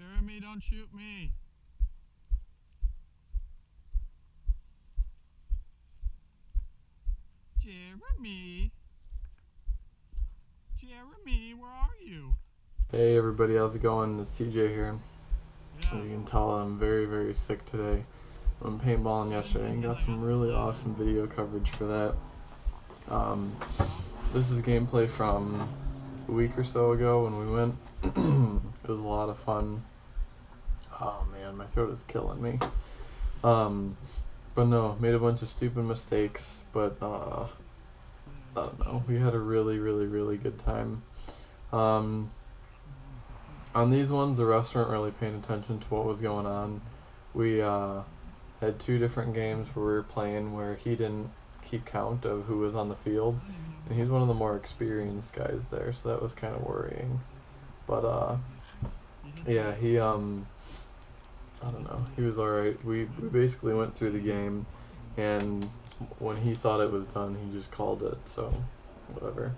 Jeremy, don't shoot me. Jeremy? Jeremy, where are you? Hey everybody, how's it going? It's TJ here. Yeah. As you can tell, I'm very sick today. I went paintballing yesterday and got some really awesome video coverage for that. This is gameplay from a week or so ago when we went. It was a lot of fun. Oh man, my throat is killing me. But no, made a bunch of stupid mistakes, but I don't know, we had a really good time. On these ones, the refs weren't really paying attention to what was going on. We had two different games where we were playing where he didn't keep count of who was on the field, and he's one of the more experienced guys there, so that was kind of worrying. But yeah, he I don't know, he was alright. We basically went through the game, and when he thought it was done, he just called it, so whatever.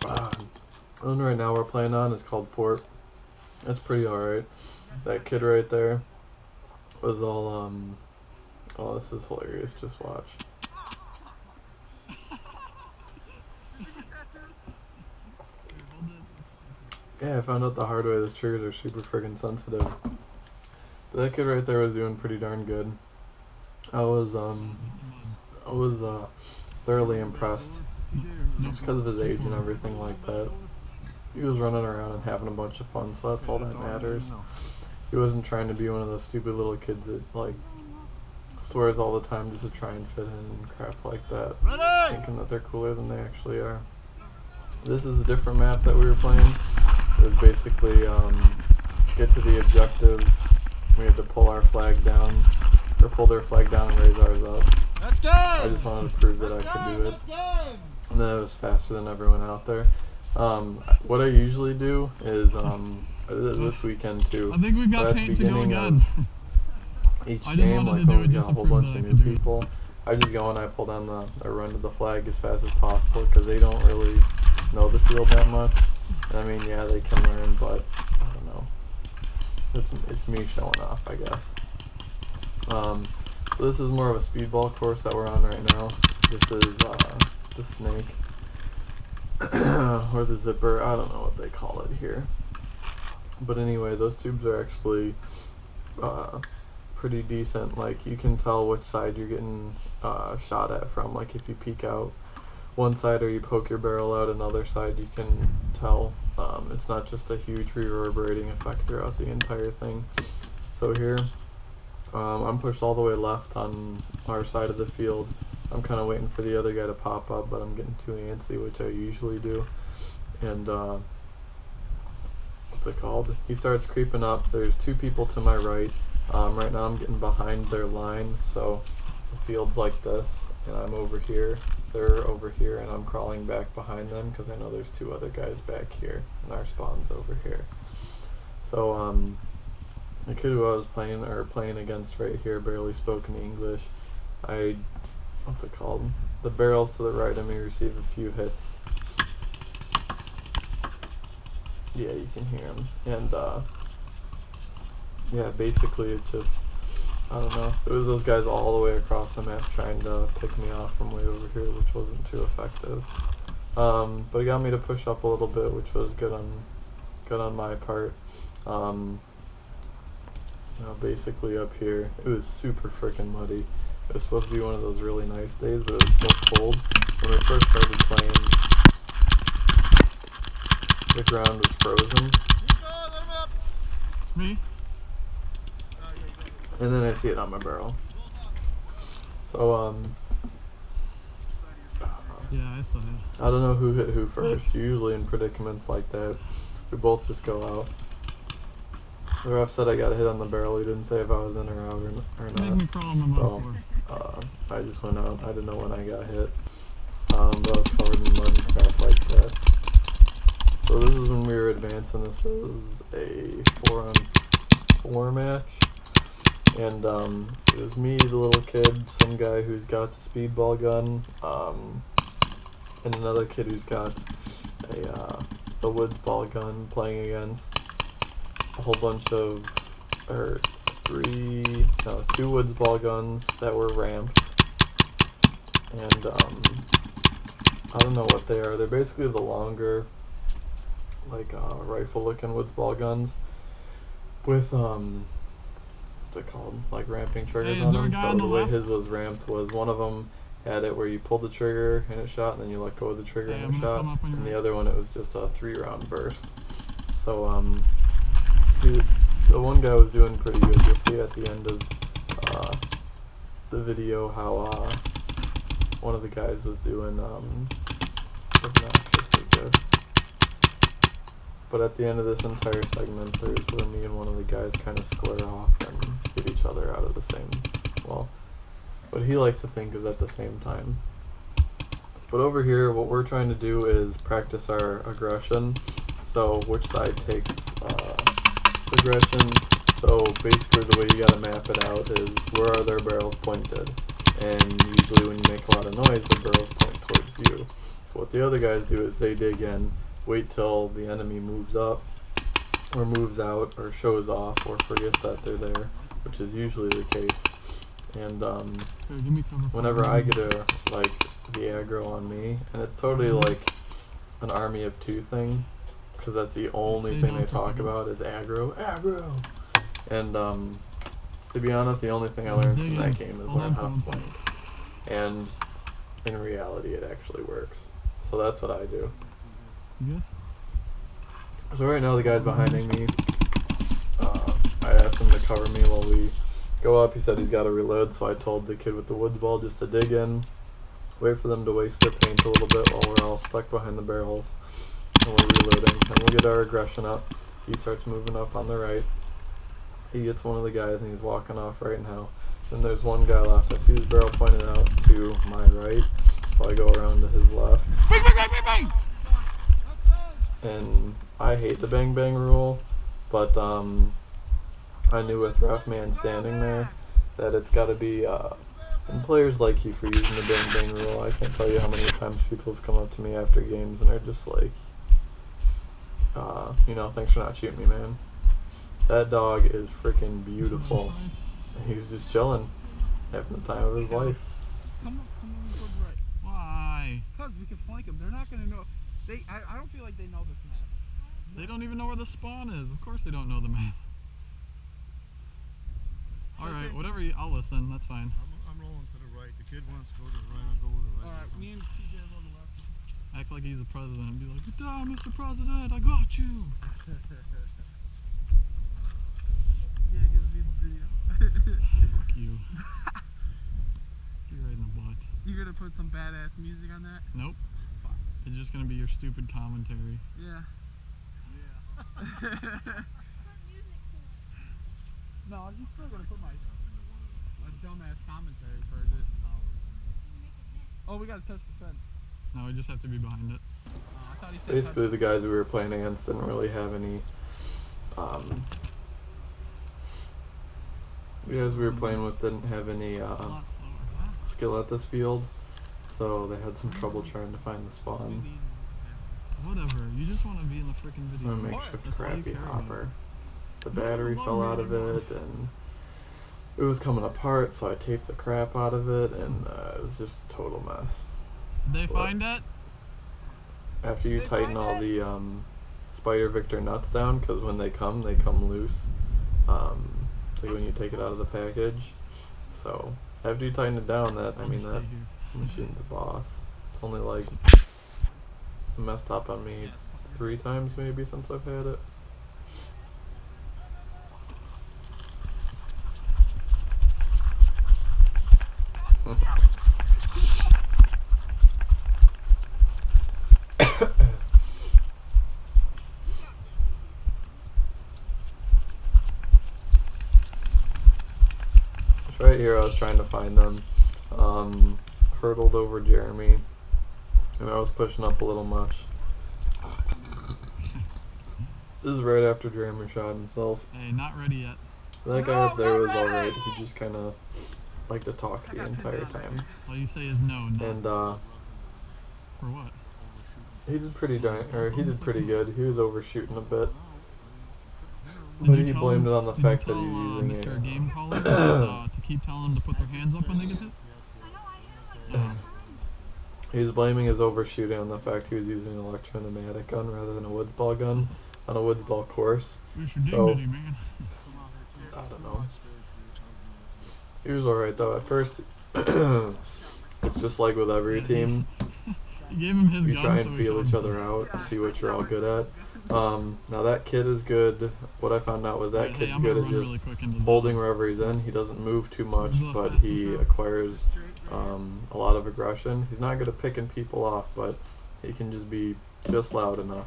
The one right now we're playing on is called Fort. That's pretty alright. That kid right there was all, oh, this is hilarious, just watch. Yeah, I found out the hard way those triggers are super friggin' sensitive. But that kid right there was doing pretty darn good. I was thoroughly impressed. Just because of his age and everything like that. He was running around and having a bunch of fun, so that's all that matters. He wasn't trying to be one of those stupid little kids that, like, swears all the time just to try and fit in and crap like that. Thinking that they're cooler than they actually are. This is a different map that we were playing. It was basically, get to the objective. We had to pull our flag down, or pull their flag down and raise ours up. Let's go! I just wanted to prove that I could do it. And then it was faster than everyone out there. What I usually do is, I did it this weekend too. I think we've got paint to go again. Each game, like when we got a whole bunch of new people, I just go and I pull down the run to the flag as fast as possible because they don't really know the field that much. And I mean, yeah, they can learn, but I don't know. It's me showing off, I guess. So this is more of a speedball course that we're on right now. This is the snake or the zipper. I don't know what they call it here. But anyway, those tubes are actually pretty decent. Like, you can tell which side you're getting shot at from. Like, if you peek out one side or you poke your barrel out another side, you can tell. It's not just a huge reverberating effect throughout the entire thing. So here, I'm pushed all the way left on our side of the field. I'm kind of waiting for the other guy to pop up, but I'm getting too antsy, which I usually do. And what's it called? He starts creeping up. There's two people to my right. Right now I'm getting behind their line, so the field's like this, and I'm over here. They're over here, and I'm crawling back behind them because I know there's two other guys back here, and our spawn's over here. So the kid who I was playing against right here barely spoke any English. What's it called? The barrels to the right of me receive a few hits. Yeah, you can hear him. And yeah, basically it just, I don't know, it was those guys all the way across the map trying to pick me off from way over here, which wasn't too effective. But it got me to push up a little bit, which was good on my part. You know, basically up here, it was super freaking muddy. It was supposed to be one of those really nice days, but it was still cold. When we first started playing, the ground was frozen. Me? And then I see it on my barrel. So, Yeah, I saw it. I don't know who hit who first. Usually in predicaments like that, we both just go out. The ref said I got a hit on the barrel. He didn't say if I was in or out or not. So, I just went out. I didn't know when I got hit. But I was covered in mud and crap like that. So this is when we were advancing. This was a 4-on-4 match. And it was me, the little kid, some guy who's got the speedball gun, and another kid who's got a a woods ball gun playing against a whole bunch of, or two woods ball guns that were ramped, and I don't know what they are. They're basically the longer, like rifle-looking woods ball guns with what's it called? Like ramping triggers on them. So the way his was ramped was one of them had it where you pulled the trigger and it shot, and then you let go of the trigger and it shot. And the other one, it was just a 3-round burst. So the one guy was doing pretty good. You'll see at the end of the video how one of the guys was doing obnoxiously good. But at the end of this entire segment, there's where me and one of the guys kind of square off and get each other out of the same, well, what he likes to think is at the same time. But over here, what we're trying to do is practice our aggression. So which side takes aggression. So basically the way you gotta map it out is where are their barrels pointed. And usually when you make a lot of noise, the barrels point towards you. So what the other guys do is they dig in, wait till the enemy moves up, or moves out, or shows off, or forgets that they're there, which is usually the case. And whenever I get the aggro on me, and it's totally like an army of two thing, because that's the only thing they talk about is aggro. And to be honest, the only thing I learned from that game is learn how to flank. And in reality, it actually works. So that's what I do. Yeah. So right now the guy's behind me. I asked him to cover me while we go up. He said he's got to reload, so I told the kid with the woods ball just to dig in, wait for them to waste their paint a little bit while we're all stuck behind the barrels, and we're reloading. And we'll get our aggression up. He starts moving up on the right. He gets one of the guys and he's walking off right now. Then there's one guy left. I see his barrel pointed out to my right, so I go around to his left. Bang, bang, bang, bang, bang! And I hate the bang bang rule, but I knew with rough man standing there that it's got to be, and players like you for using the bang bang rule. I can't tell you how many times people have come up to me after games and are just like, you know, thanks for not shooting me, man. That dog is freaking beautiful. He was just chilling, having the time of his life. Come on, towards right. Why? Because we can flank them. They're not going to know. I don't feel like they know this map. They don't even know where the spawn is. Of course they don't know the map. Alright, whatever I'll listen. That's fine. I'm rolling to the right. The kid wants to go to the right. I'll go to the right. Alright, me and TJ are on the left. Act like he's the president. Be like, good job, Mr. President. I got you. Yeah, give me the video. Fuck you. You're right in the butt. You're going to put some badass music on that? Nope. It's just gonna be your stupid commentary. Yeah. No, I'm just still gonna put my dumbass commentary for it. Oh, we gotta touch the fence. No, we just have to be behind it. I thought he said Basically, the guys we were playing against didn't really have any. The guys we were playing with didn't have any skill at this field. So they had some trouble trying to find the spawn. Whatever, you just want to be in the freaking video. It's a makeshift crappy hopper. The battery fell out of it, and it was coming apart, so I taped the crap out of it, and it was just a total mess. Did they find it? After you tighten all the Spider Victor nuts down, because when they come loose. Like when you take it out of the package. So after you tighten it down, that machine's the boss. It's only like messed up on me 3 times maybe since I've had it. Right here I was trying to find them. Hurdled over Jeremy, and I was pushing up a little much. This is right after Jeremy shot himself. Hey, not ready yet. That guy up there was alright. He just kind of liked to talk the entire time. All you say is no. And for what? He did pretty good. He was overshooting a bit. Did But you he tell blamed him- it on the did you fact that tell, he's using Mr. Game a Caller to keep telling them to put their hands up when they get hit? he was blaming his overshooting on the fact he was using an electro-pneumatic gun rather than a woods ball gun on a woods ball course. Where's your So- dignity, man? I don't know. He was alright though. At first, it's just like with every team. You gave him his You gun, try so and he feel comes. each other out and see what you're all good at. Now that kid is good. What I found out was that Hey, kid's I'm good gonna at run just really quick into the holding wherever he's in. He doesn't move too much, Where's the but fastest he route? acquires a lot of aggression. He's not good at picking people off, but he can just be just loud enough.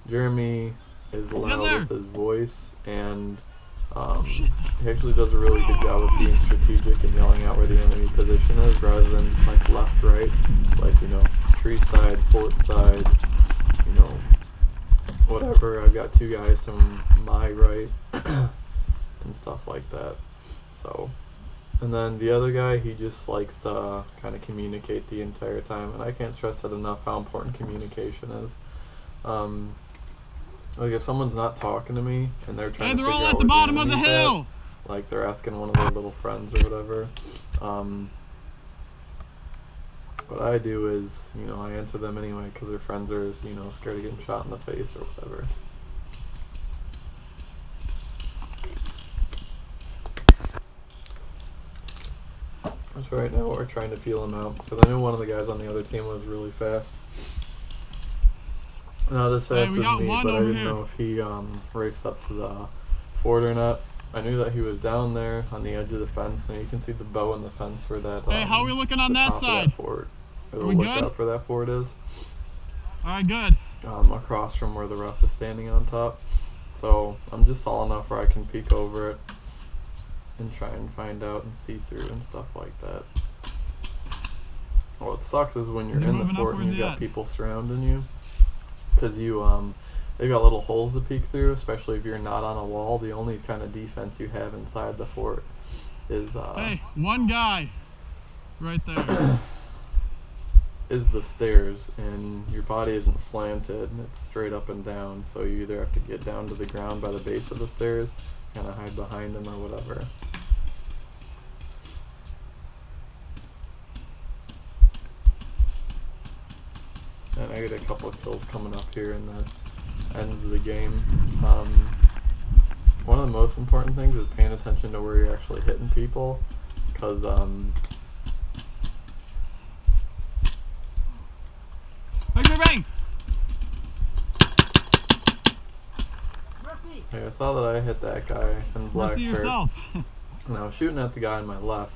Jeremy is loud sir. with his voice, and he actually does a really good job of being strategic and yelling out where the enemy position is rather than just like left, right. It's like, you know, tree side, fort side, you know, whatever. I've got two guys to my right and stuff like that. So, and then the other guy, he just likes to kind of communicate the entire time, and I can't stress that enough how important communication is. Like if someone's not talking to me and they're trying Hey, to they're figure all out at the where bottom of the enemy's at, hill! like they're asking one of their little friends or whatever. What I do is, you know, I answer them anyway because their friends are, you know, scared of getting shot in the face or whatever. So right now we're trying to feel him out because I knew one of the guys on the other team was really fast. Not as Hey, fast we as got me, one but I over didn't here. know if he raced up to the fort or not. I knew that he was down there on the edge of the fence, and you can see the bow in the fence where that. Hey, how are we looking on the that top of side? fort, or the Are we good? lookout for that fort is. Alright, good. Across from where the ref is standing on top. So I'm just tall enough where I can peek over it and try and find out and see through and stuff like that. What sucks is when you're They're in the moving up, fort and where's you've he got at? people surrounding you, because they've got little holes to peek through, especially if you're not on a wall. The only kind of defense you have inside the fort is Hey, one guy right there. is the stairs, and your body isn't slanted and it's straight up and down, so you either have to get down to the ground by the base of the stairs, kind of hide behind them or whatever. And I get a couple of kills coming up here in the ends of the game. One of the most important things is paying attention to where you're actually hitting people, because Bang, bang, bang! I saw that I hit that guy in the black See shirt, yourself. and I was shooting at the guy on my left.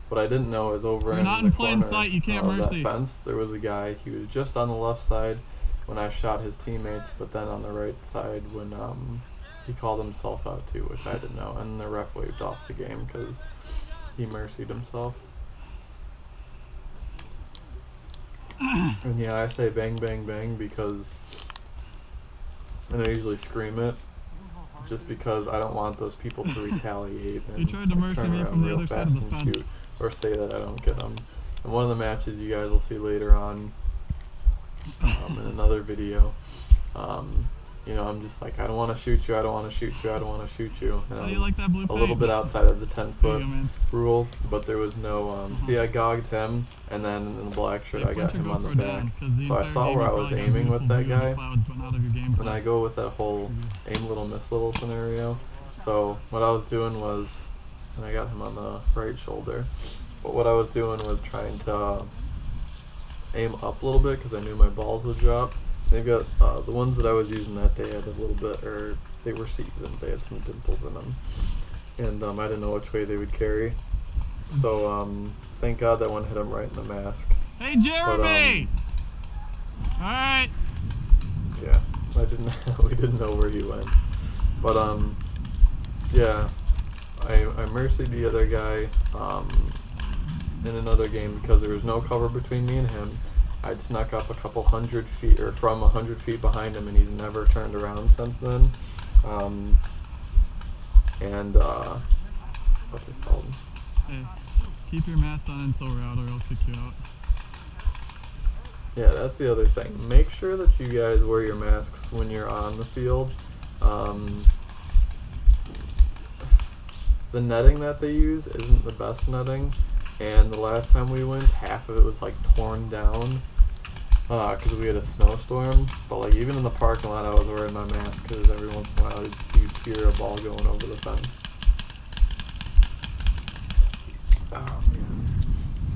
What I didn't know is over You're in not the in plain corner sight, you can't of that mercy. fence, there was a guy. He was just on the left side when I shot his teammates, but then on the right side when he called himself out too, which I didn't know, and the ref waved off the game because he mercied himself. And yeah, I say bang bang bang because, and I usually scream it just because I don't want those people to retaliate and You tried to mercy turn me around from the real other side fast of the and fence. shoot, or say that I don't get them. And one of the matches you guys will see later on in another video, you know, I'm just like, I don't want to shoot you, I don't want to shoot you, I don't want to shoot you. And How I do you was like that blue a little paint? bit outside of the 10-foot man. rule, but there was no, see, I gogged him, and then in the black shirt I got him on the back. So I saw where I was aiming with that guy, and I go with that whole aim little miss little scenario. So what I was doing was, and I got him on the right shoulder, but what I was doing was trying to aim up a little bit because I knew my balls would drop. They've got the ones that I was using that day had a little bit, or they were seasoned, they had some dimples in them, and I didn't know which way they would carry. So thank God that one hit him right in the mask. Hey, Jeremy! Alright. Yeah, we didn't know where he went, but yeah, I mercied the other guy in another game because there was no cover between me and him. I'd snuck up a couple 100 feet, or from 100 feet behind him, and he's never turned around since then. What's it called? Hey, keep your mask on until we're out, or I'll kick you out. Yeah, that's the other thing. Make sure that you guys wear your masks when you're on the field. The netting that they use isn't the best netting, and the last time we went, half of it was like torn down because we had a snowstorm. But like even in the parking lot, I was wearing my mask because every once in a while you'd hear a ball going over the fence. Oh man.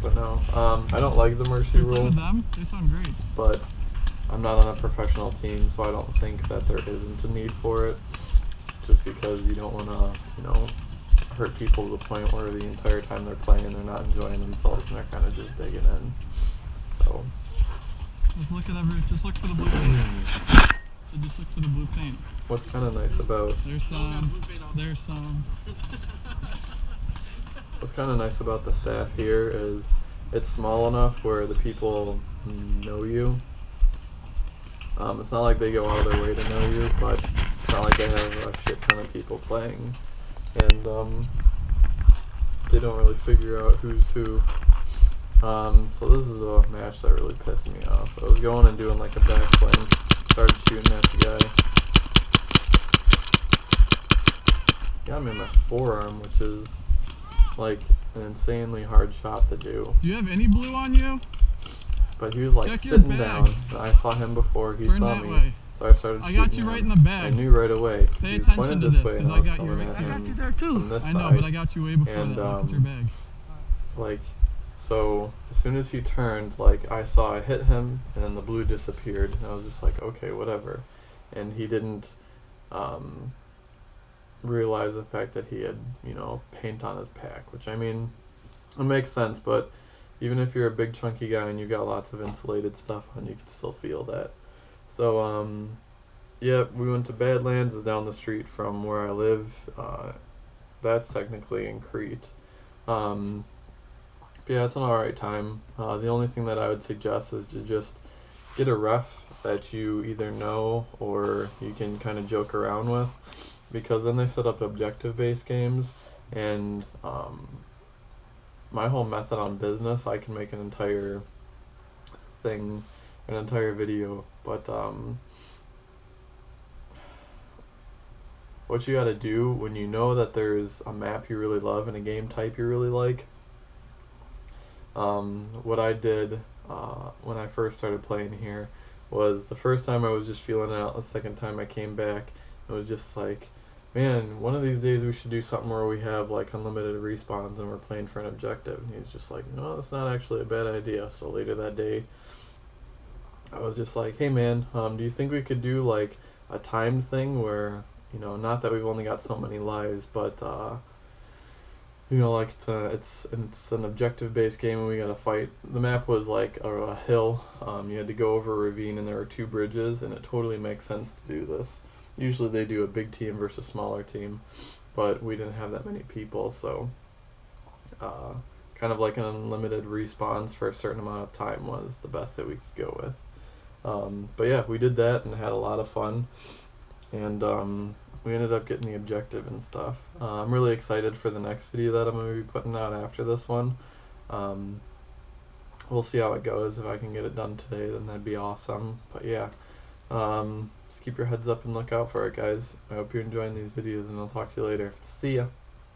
But no, I don't like the mercy You play rule. with them? They sound great. But I'm not on a professional team, so I don't think that there isn't a need for it. Just because you don't want to, you know, hurt people to the point where the entire time they're playing, they're not enjoying themselves and they're kind of just digging in. So. Just look for the blue paint. So just look for the blue paint. What's kind of nice about What's kind of nice about the staff here is it's small enough where the people know you. It's not like they go out of their way to know you, but it's not like they have a shit ton of people playing, and they don't really figure out who's who. So this is a match that really pissed me off. I was going and doing like a backflip, started shooting at the guy. Got me in my forearm, which is like an insanely hard shot to do. Do you have any blue on you? But he was like Check your sitting bag. down, and I saw him before he Turn saw that me, way. so I started shooting I got you right in the bag. I knew right away. Pay He attention pointed to this this, way, and I because was I got you coming right. at I got him you there too. from this I know, side. but I got you way before And, that. Look at your bag. Like, so as soon as he turned, like I saw I hit him, and then the blue disappeared, and I was just like, okay, whatever. And he didn't realize the fact that he had, you know, paint on his pack, which I mean, it makes sense, but even if you're a big chunky guy and you got lots of insulated stuff on, you can still feel that. So, yeah, we went to Badlandz, it's down the street from where I live. That's technically in Crete. But yeah, it's an alright time. The only thing that I would suggest is to just get a ref that you either know or you can kind of joke around with, because then they set up objective-based games, and my whole method on business, I can make an entire thing, an entire video, but what you gotta do when you know that there's a map you really love and a game type you really like, what I did when I first started playing here was the first time I was just feeling it out, the second time I came back, it was just like, man, one of these days we should do something where we have like unlimited respawns and we're playing for an objective. And he was just like, no, that's not actually a bad idea. So later that day, I was just like, hey man, do you think we could do like a timed thing where, you know, not that we've only got so many lives, but you know, like it's an objective-based game and we gotta fight. The map was like a hill. You had to go over a ravine and there were 2 bridges, and it totally makes sense to do this. Usually they do a big team versus smaller team, but we didn't have that many people, so kind of like an unlimited respawns for a certain amount of time was the best that we could go with. But yeah, we did that and had a lot of fun, and we ended up getting the objective and stuff. I'm really excited for the next video that I'm going to be putting out after this one. We'll see how it goes. If I can get it done today, then that'd be awesome. But yeah, just keep your heads up and look out for it, guys. I hope you're enjoying these videos, and I'll talk to you later. See ya!